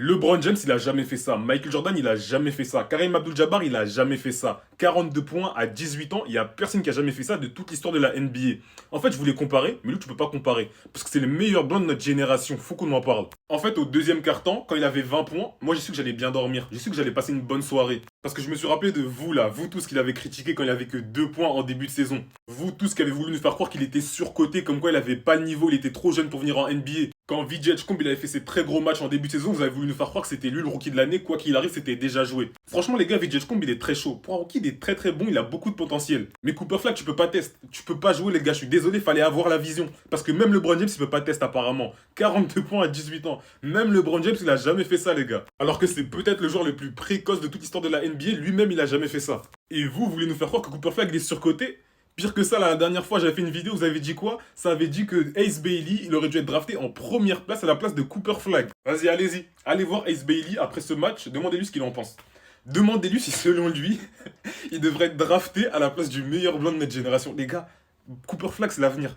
LeBron James, il a jamais fait ça. Michael Jordan, il a jamais fait ça. Kareem Abdul-Jabbar, il a jamais fait ça. 42 points à 18 ans, il y a personne qui a jamais fait ça de toute l'histoire de la NBA. En fait, je voulais comparer, mais lui, tu peux pas comparer. Parce que c'est les meilleurs blancs de notre génération. Faut qu'on en parle. En fait, au deuxième quart-temps, quand il avait 20 points, moi, j'ai su que j'allais bien dormir. J'ai su que j'allais passer une bonne soirée. Parce que je me suis rappelé de vous, là. Vous tous qui l'avez critiqué quand il avait que 2 points en début de saison. Vous tous qui avez voulu nous faire croire qu'il était surcoté, comme quoi il avait pas le niveau, il était trop jeune pour venir en NBA. Quand Vijay Combe il avait fait ses très gros matchs en début de saison, vous avez voulu nous faire croire que c'était lui le rookie de l'année, quoi qu'il arrive, c'était déjà joué. Franchement, les gars, Vijay Combe il est très chaud. Pour un rookie, il est très très bon, il a beaucoup de potentiel. Mais Cooper Flag, tu peux pas tester. Tu peux pas jouer, les gars, je suis désolé, fallait avoir la vision. Parce que même LeBron James, il peut pas tester apparemment. 42 points à 18 ans. Même LeBron James, il a jamais fait ça, les gars. Alors que c'est peut-être le joueur le plus précoce de toute l'histoire de la NBA, lui-même, il a jamais fait ça. Et vous voulez nous faire croire que Cooper Flag, il est surcoté? Pire que ça, la dernière fois, j'avais fait une vidéo, vous avez dit quoi? Ça avait dit que Ace Bailey, il aurait dû être drafté en première place à la place de Cooper Flag. Vas-y, allez-y. Allez voir Ace Bailey après ce match, demandez-lui ce qu'il en pense. Demandez-lui si, selon lui, il devrait être drafté à la place du meilleur blanc de notre génération. Les gars, Cooper Flag, c'est l'avenir.